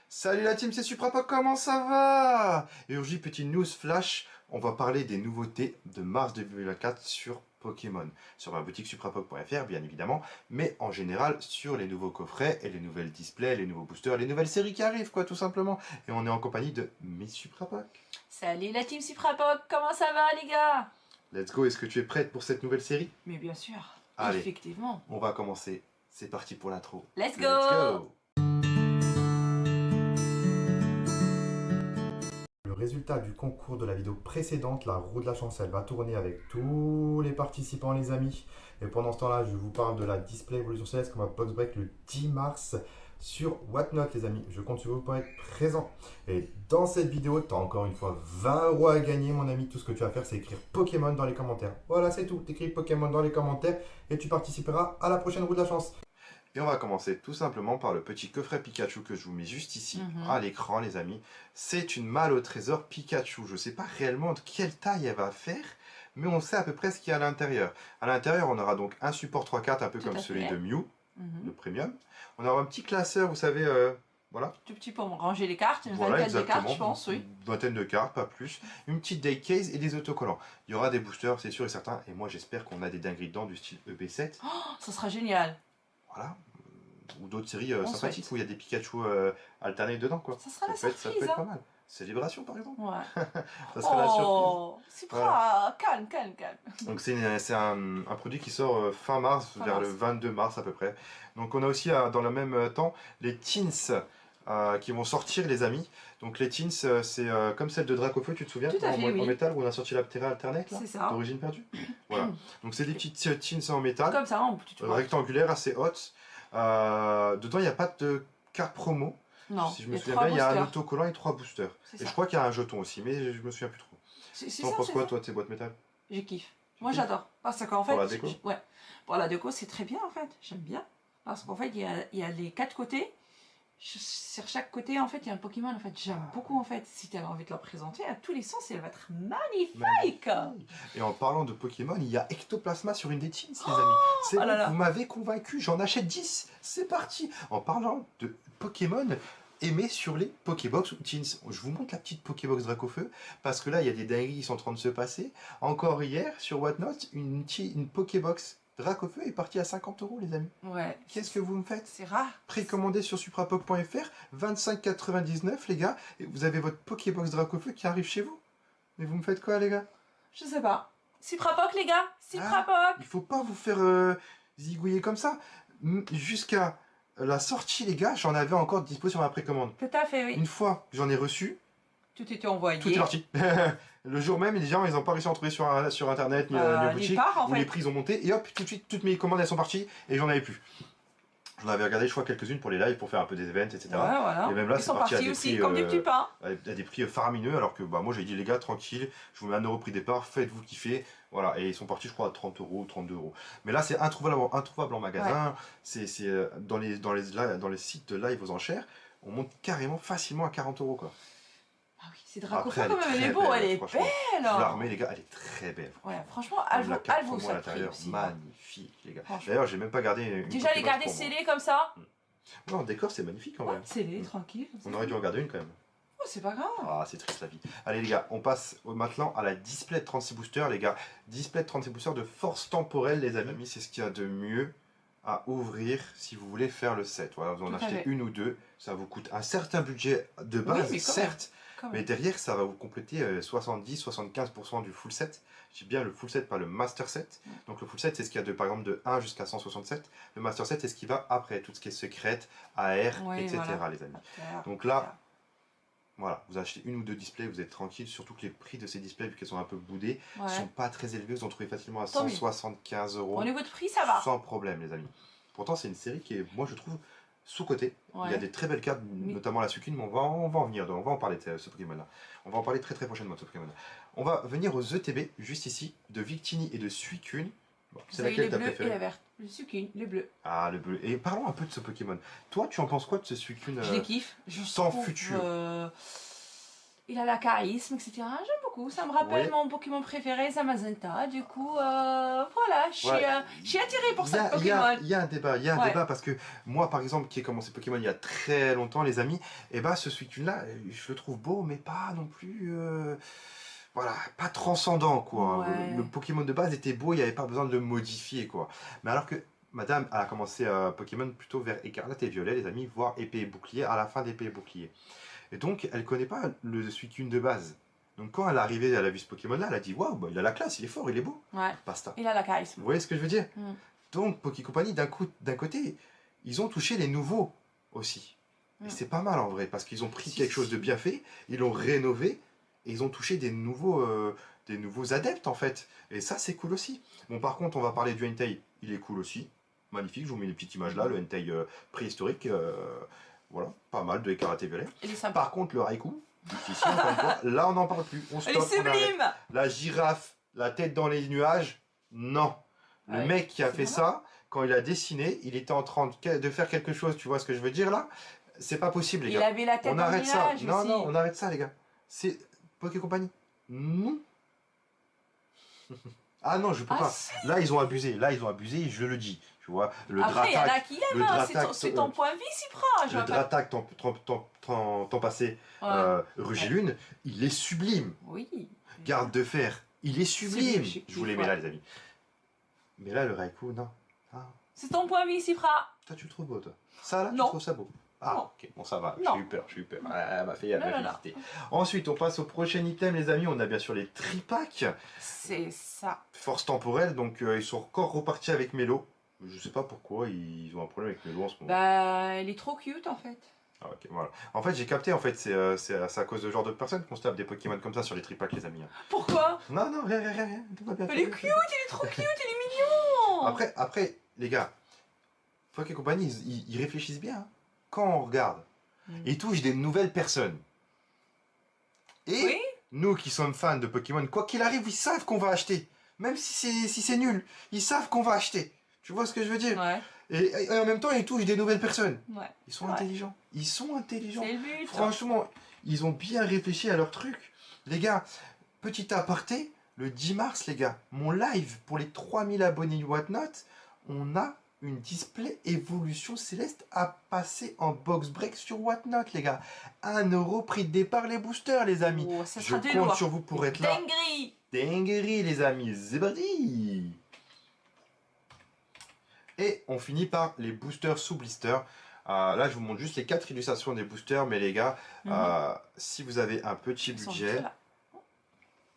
Salut la team, c'est Suprapoc, comment ça va? Et aujourd'hui, petite news flash, on va parler des nouveautés de mars 2024 sur Pokémon. Sur ma boutique suprapoc.fr bien évidemment, mais en général sur les nouveaux coffrets et les nouvelles displays, les nouveaux boosters, les nouvelles séries qui arrivent quoi tout simplement. Et on est en compagnie de Miss Suprapoc. Salut la team Suprapoc, comment ça va les gars? Let's go, est-ce que tu es prête pour cette nouvelle série? Mais bien sûr, Allez, effectivement. on va commencer, c'est parti pour l'intro. Let's go. Le résultat du concours de la vidéo précédente, la roue de la chance, elle va tourner avec tous les participants les amis. Et pendant ce temps-là, je vous parle de la Display Evolution Céleste qu'on va box break le 10 mars sur Whatnot les amis. Je compte sur vous pour être présent. Et dans cette vidéo, tu as encore une fois 20 € à gagner mon ami. Tout ce que tu vas faire, c'est écrire Pokémon dans les commentaires. Voilà, c'est tout. Tu écris Pokémon dans les commentaires et tu participeras à la prochaine roue de la chance. Et on va commencer tout simplement par le petit coffret Pikachu que je vous mets juste ici à l'écran les amis. C'est une malle au trésor Pikachu. Je ne sais pas réellement de quelle taille elle va faire, mais on sait à peu près ce qu'il y a à l'intérieur. À l'intérieur, on aura donc un support 3 cartes un peu comme celui de Mew, le premium. On aura un petit classeur, vous savez, voilà. Tout petit pour ranger les cartes, une Voilà, vingtaine de cartes je pense, oui. Une vingtaine de cartes, pas plus. Une petite day case et des autocollants. Il y aura des boosters, c'est sûr et certain. Et moi, j'espère qu'on a des dingueries dedans du style EB7. Oh, ça sera génial. Voilà. Ou d'autres séries sympathiques souhaite. où il y a des Pikachu alternés dedans quoi. Ça sera la ça surprise, peut être pas mal. Célébration par exemple. Ouais. Ça sera la surprise. Oh, Supra, calme. Donc c'est un produit qui sort fin mars, vers le 22 mars à peu près. Donc on a aussi dans le même temps les Teens qui vont sortir les amis. Donc les Teens c'est comme celle de Dracofeu, tu te souviens? Tout à fait, oui. En métal où on a sorti la Terra Alternate là, c'est ça. d'origine perdue. Voilà. Donc c'est des petites Teens en métal. Comme ça, rectangulaire, assez haute. Dedans, il n'y a pas de carte promo. Non, si je me souviens bien, il y a un autocollant et 3 boosters. Et je crois qu'il y a un jeton aussi, mais je me souviens plus trop. T'en penses quoi, toi, de tes boîtes métal? Je kiffe. Moi, j'adore. Parce qu'en fait, pour la déco, ouais, pour la déco, c'est très bien en fait. J'aime bien. Parce qu'en fait, il y a les 4 côtés. Sur chaque côté, en fait, il y a un Pokémon. En fait, j'aime beaucoup. En fait, si tu as envie de la présenter à tous les sens, elle va être magnifique. Et en parlant de Pokémon, il y a Ectoplasma sur une des teams, les amis. C'est bon, vous m'avez convaincu, j'en achète 10. C'est parti. En parlant de Pokémon aimés sur les Pokébox ou Teens, je vous montre la petite Pokébox Dracofeu parce que là, il y a des dingueries qui sont en train de se passer. Encore hier, sur Whatnot, une Pokébox Dracofeu est partie à 50 € les amis. Ouais. Qu'est-ce que vous me faites? C'est rare. Précommandé sur suprapoc.fr, 25,99 les gars, et vous avez votre Pokébox Dracofeu qui arrive chez vous. Mais vous me faites quoi les gars? Je sais pas. Suprapoc les gars, Suprapoc. Il faut pas vous faire zigouiller comme ça. Jusqu'à la sortie les gars, j'en avais encore dispo sur ma précommande. Tout à fait, oui. Une fois que j'en ai reçu, tout était envoyé. Tout est parti. Le jour même, les gens, ils n'ont pas réussi à en trouver sur internet, ni la boutique, où les prix ont monté, et hop, tout de suite, toutes mes commandes, elles sont parties, et j'en avais plus. J'en avais regardé, je crois, quelques-unes pour les lives, pour faire un peu des events, etc. Ouais, voilà. Et même là, ils c'est sont parti à partis des aussi, prix, comme des petits pains. à des prix faramineux, alors que bah, moi, j'ai dit, les gars, tranquille, je vous mets 1 € prix départ, faites-vous kiffer. Voilà, et ils sont partis, je crois, à 30 € ou 32 €. Mais là, c'est introuvable en magasin, c'est dans les sites de live aux enchères, on monte carrément facilement à 40 € quoi. Ah oui, c'est Dracofeu quand même, elle est beau, elle est belle. Je la remets les gars, elle est très belle. Ouais, franchement, elle vaut ça. L'intérieur, magnifique les gars. D'ailleurs, j'ai même pas gardé une. Déjà les garder scellés comme ça. Non, en décor, c'est magnifique en vrai. Scellés, tranquille. On aurait dû en garder une quand même. Oh, c'est pas grave. Ah, c'est triste la vie. Allez les gars, on passe maintenant à la display de 36 boosters les gars. Display de 36 boosters de force temporelle les amis, c'est ce qu'il y a de mieux à ouvrir si vous voulez faire le set. Voilà, vous en achetez une ou deux, ça vous coûte un certain budget de base, oui, certes, mais derrière ça va vous compléter 70-75% du full set. Je dis bien le full set, pas le master set. Donc le full set c'est ce qu'il y a de, par exemple de 1 jusqu'à 167. Le master set c'est ce qui va après, tout ce qui est secrète, AR, etc. Voilà. Les amis. Donc là, voilà, vous achetez une ou deux displays, vous êtes tranquille, surtout que les prix de ces displays, vu qu'elles sont un peu boudées, sont pas très élevés, vous en trouvez facilement à 175 €. Au niveau de prix, ça va. Sans problème, les amis. Pourtant, c'est une série qui est, moi je trouve, sous-cotée. Il y a des très belles cartes, notamment la Suicune, mais on va en venir, on va en parler de ce Pokémon-là. On va en parler très prochainement de ce Pokémon-là. On va venir aux ETB, juste ici, de Victini et de Suicune. Bon, c'est laquelle t'as préféré? Et la verte. Le Suicune, le bleu. Ah, le bleu. Et parlons un peu de ce Pokémon. Toi, tu en penses quoi de ce Suicune Je les kiffe. sans futur? Il a la charisme, etc. J'aime beaucoup. Ça me rappelle Oui. mon Pokémon préféré, Zamazenta. Du coup, voilà, Ouais. je suis attirée pour Il y cette a, Pokémon. il y a un débat, il y a un Ouais. débat parce que moi, par exemple, qui ai commencé Pokémon il y a très longtemps, les amis, et bah ce Suicune-là, je le trouve beau, mais pas non plus, voilà, pas transcendant, quoi. Le Ouais. Pokémon de base était beau, il n'y avait pas besoin de le modifier, quoi. Mais alors que Madame a commencé Pokémon plutôt vers Écarlate et Violet, les amis, voire Épée et Bouclier, à la fin d'Épée et Bouclier. Et donc, elle connaît pas le Suicune de base. Donc quand elle est arrivée, elle a vu ce Pokémon-là, elle a dit waouh, bah, il a la classe, il est fort, il est beau. Ouais. Basta. Il a la charisme. Vous voyez ce que je veux dire? Mm. Donc Poké Company, d'un côté, ils ont touché les nouveaux aussi. Et Mm. c'est pas mal en vrai, parce qu'ils ont pris Si, quelque chose de si. bien fait, ils l'ont rénové, et ils ont touché des nouveaux adeptes en fait. Et ça, c'est cool aussi. Bon, par contre, on va parler du Entei, il est cool aussi. Magnifique, je vous mets une petite image là, le Entei préhistorique. Voilà, pas mal de Écarlate et Violet. Il est sympa. Par contre, le Raikou, ici, encore une fois, là, on n'en parle plus. On Il est stoppe, on arrête. sublime. La girafe, la tête dans les nuages, non. Le Ouais, mec qui a c'est fait vraiment- ça, quand il a dessiné, il était en train de faire quelque chose, tu vois ce que je veux dire là? C'est pas possible, les Il gars. avait la tête On dans le arrête ça. nuage Non, aussi. non, on arrête ça, les gars. C'est Poké Company. Non. Ah non, je peux Ah, pas. si. Là, ils ont abusé. Là, ils ont abusé, je le dis. Tu vois, le Après, il y en a Dratak, qui le aiment, hein. Dratak, C'est ton point de vie, si prend. le Dratak, temps passé, Ouais. Rugilune, il est sublime. Oui. Garde de fer, il est sublime. Sublime, Je vous les mets là, les amis. Mais là, le Raikou, non. Ah. C'est ton point de vie, Sifra. Toi, tu le trouves beau, toi? Ça, là, tu Non. trouves ça beau? Ah, Non. ok, bon, ça va, Non. j'ai eu peur, j'ai eu peur. Ah, elle m'a fait Non, non, non. hésiter. Ensuite, on passe au prochain item, les amis. On a bien sûr les tripacks, C'est ça. force temporelle. Donc, ils sont encore repartis avec Mélo. Je sais pas pourquoi, ils ont un problème avec Mélo en ce moment. Bah, elle est trop cute en fait. Ah, ok, voilà. En fait, j'ai capté, en fait, c'est à cause de ce genre de personnes qu'on se tape des Pokémon comme ça sur les tripacks, les amis. Pourquoi? Non, non, rien, tout va bien. Elle est cute, il est trop cute, il est mignon. Après, les gars, Poké Company, ils réfléchissent bien. Hein. Quand on regarde, ils touchent des nouvelles personnes. Et Oui. nous qui sommes fans de Pokémon, quoi qu'il arrive, ils savent qu'on va acheter. Même si c'est nul, ils savent qu'on va acheter. Tu vois ce que je veux dire? Ouais. Et en même temps, ils touchent des nouvelles personnes. Ouais. Ils sont Ouais. intelligents. Ils sont intelligents. C'est le but. Franchement, ils ont bien réfléchi à leur truc. Les gars, petit aparté, le 10 mars, les gars, mon live pour les 3000 abonnés Whatnot, on a une display évolution céleste à passer en box break sur Whatnot, les gars. 1 € prix de départ les boosters, les amis. Oh, ça Je sera du compte lourd. sur vous pour être là. Dinguerie. Dinguerie, les amis. C'est parti. Et on finit par les boosters sous blister. Là, je vous montre juste les 4 illustrations des boosters, mais les gars, si vous avez un petit Ils sont budget, juste là.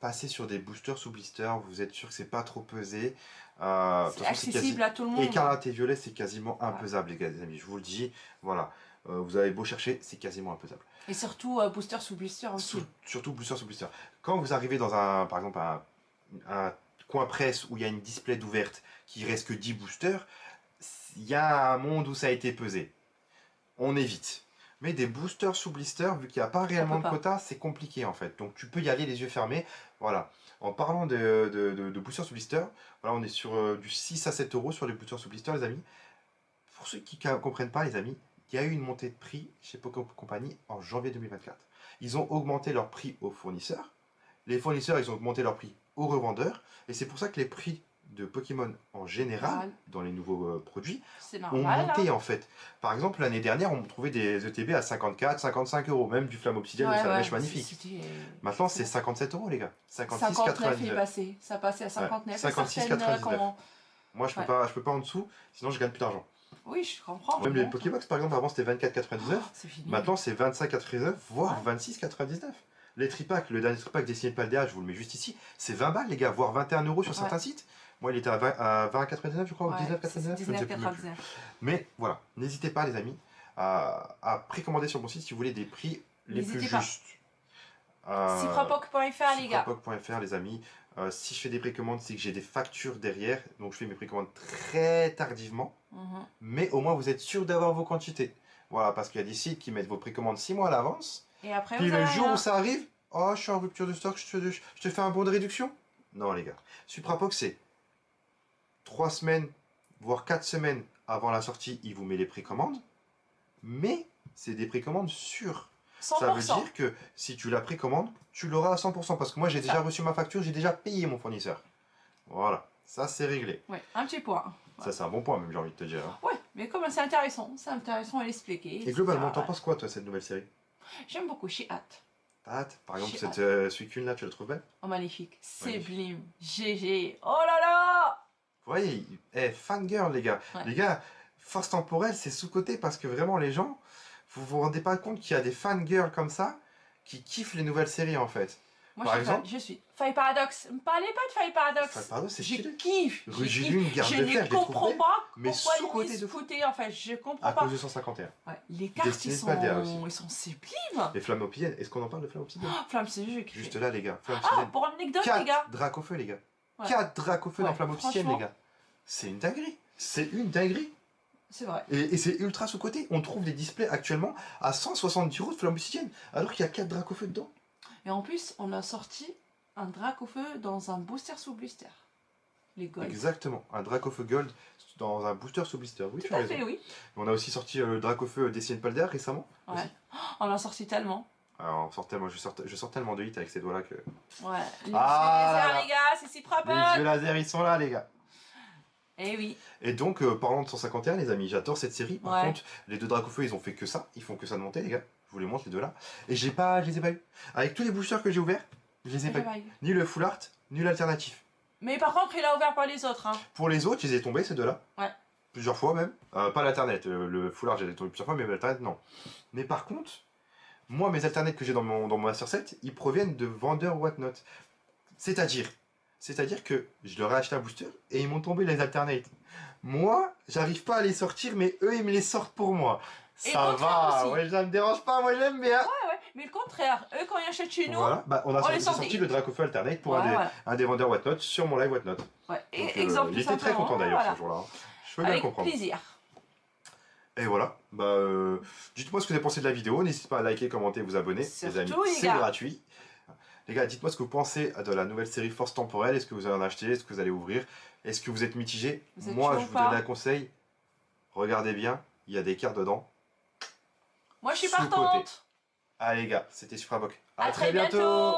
passez sur des boosters sous blister, vous êtes sûr que c'est pas trop pesé. De toute C'est façon, accessible à tout le monde. Écarlate et violet, c'est quasiment impesable, les gars, les amis. Je vous le dis, voilà. Vous avez beau chercher, c'est quasiment impesable. Et surtout, booster sous booster aussi. Surtout booster sous blister. Quand vous arrivez dans par exemple, un coin presse où il y a une display d'ouverte qui reste que 10 boosters, il y a un monde où ça a été pesé. On évite. Mais des boosters sous blister, vu qu'il n'y a pas réellement de quota, c'est compliqué en fait. Donc tu peux y aller les yeux fermés. Voilà. En parlant de boosters sous blister, voilà, on est sur du 6 à 7 € sur les boosters sous blister, les amis. Pour ceux qui ne comprennent pas, les amis, il y a eu une montée de prix chez Poké Company en janvier 2024. Ils ont augmenté leur prix aux fournisseurs. Les fournisseurs, ils ont augmenté leur prix aux revendeurs. Et c'est pour ça que les prix de Pokémon en général, dans les nouveaux produits, C'est ont normal. monté en fait. Par exemple, l'année dernière, on trouvait des ETB à 54, 55 €, même du flamme obsidienne, de Salamèche magnifique. Maintenant, c'est 57 € les gars. 56, 59 est 99. passé. Ça passait à 59. 56, 99. Moi, je peux pas en dessous, sinon je gagne plus d'argent. Oui, je comprends. Même les Pokébox, par exemple, avant c'était 24,99. C'est fini. Maintenant, c'est 25,99, voire 26,99. Les tripacks, le dernier tripack dessiné de Paldea, je vous le mets juste ici, c'est 20 balles les gars, voire 21 € sur certains sites. Moi, il était à 20,99 je crois, ou 19,99, je ne sais plus. Mais voilà, n'hésitez pas les amis à précommander sur mon site si vous voulez des prix les plus justes. Cifrapoc.fr les gars. Cifrapoc.fr les amis. Si je fais des précommandes, c'est que j'ai des factures derrière, donc je fais mes précommandes très tardivement. Mais au moins vous êtes sûr d'avoir vos quantités. Voilà, parce qu'il y a des sites qui mettent vos précommandes 6 mois à l'avance. Et après, puis le jour où ça arrive, oh, je suis en rupture de stock, je te fais un bon de réduction. Non les gars, Suprapoc c'est 3 semaines, voire 4 semaines avant la sortie, il vous met les précommandes. Mais c'est des précommandes sûres. Ça veut 100%. dire que si tu la précommandes, tu l'auras à 100%. Parce que moi, j'ai déjà Ça. reçu ma facture, j'ai déjà payé mon fournisseur. Voilà, ça c'est réglé. Ouais, un petit point. Ça, c'est un bon point, même, j'ai envie de te dire. Hein. Ouais, mais comme c'est intéressant à l'expliquer. Et globalement, etc. t'en penses quoi, toi, cette nouvelle série? J'aime beaucoup, j'ai hâte. T'as hâte? Par exemple, J'ai cette hâte. Suicune là, tu la trouves belle? Oh, magnifique. Magnifique. Sublime. GG. Oh là là. Vous voyez, fangirl, les gars. Ouais. Les gars, force temporelle, c'est sous-côté parce que vraiment, les gens, vous vous rendez pas compte qu'il y a des fangirls comme ça qui kiffent les nouvelles séries en fait. Moi, Par je suis fan, exemple je suis. Faille Paradox. Ne me parlez pas de Faille Paradox. Enfin, pardon, c'est Je stylé. kiffe. je Rue kiffe. Lune, Garde Je de Fer, je ne les trouve comprends belles, pas mais pourquoi sous-côté ils de se fou. foutaient. En fait, je comprends À pas. cause de 151. Ouais, les cartes, Destiné ils de Palder aussi. sont sublimes. Les flammes obsidiennes, est-ce qu'on en parle de flammes obsidiennes? Oh, Flamme, c'est juste. Juste là, les gars. Flammes Ah, obsidiennes. pour anecdote, les gars. 4 dracs au feu, les gars. Ouais. 4 dracs au feu dans Ouais, flammes obsidiennes, franchement. les gars. C'est une dinguerie. C'est une dinguerie. C'est vrai. Et c'est ultra sous-côté. On trouve des displays actuellement à 170 € de flammes obsidiennes, alors qu'il y a 4 dracs au feu dedans. Et en plus, on a sorti un drac au feu dans un booster sous blister. Les gold. Exactement. Un drac au feu gold dans un booster sous blister. Oui, tu Tout as à raison. fait, oui. On a aussi sorti le drac au feu Destiny de Palder récemment. Ouais. aussi. Oh, on en a sorti tellement. Alors, on sort tellement, je sors tellement de hits avec ces doigts-là que. Ouais. Les Ah yeux là laser, là. les gars, c'est si Les frappant. yeux laser, ils sont là, les gars. Eh oui. Et donc, parlant de 151, les amis, j'adore cette série. Par Ouais. contre, les deux dracs au feu, ils ont fait que ça. Ils font que ça de monter, les gars. Je vous les montre, les deux là. Et je les ai pas eu. Avec tous les boosters que j'ai ouverts, je les ai pas eu. Ni le full art, ni l'alternatif. Mais par contre, il a ouvert pas les autres. Hein. Pour les autres, je les ai tombés, ces deux-là. Ouais. Plusieurs fois même. Pas l'alternate. Le full art, j'ai tombé plusieurs fois, mais l'alternate, non. Mais par contre, moi, mes alternates que j'ai dans mon Master Set, ils proviennent de vendeurs whatnot. C'est-à-dire que je leur ai acheté un booster et ils m'ont tombé les alternates. Moi, j'arrive pas à les sortir, mais eux, ils me les sortent pour moi. Et Ça le contraire va, aussi. ouais, ça me dérange pas, moi j'aime bien. Ouais, mais le contraire, eux, quand ils achètent chez nous, Voilà, bah, on a les sorti, sortit. le Dracofeu Alternate pour Ouais, un, des, voilà. un des vendeurs whatnot sur mon live whatnot. Ouais. Et Donc, exemple, il était très content d'ailleurs ce jour-là. Je peux bien le Avec comprendre. plaisir. Et voilà, bah, dites-moi ce que vous avez pensé de la vidéo, n'hésitez pas à liker, commenter, vous abonner, Surtout, les amis, les c'est gars. gratuit. Les gars, dites-moi ce que vous pensez de la nouvelle série Force Temporelle, est-ce que vous allez en acheter, est-ce que vous allez ouvrir, est-ce que vous êtes mitigé? Vous êtes Moi, chaud je ou vous pas donne un conseil, regardez bien, il y a des cartes dedans. Moi, je suis Sous-côté. partante. Allez les gars, c'était Supraboc. À très bientôt.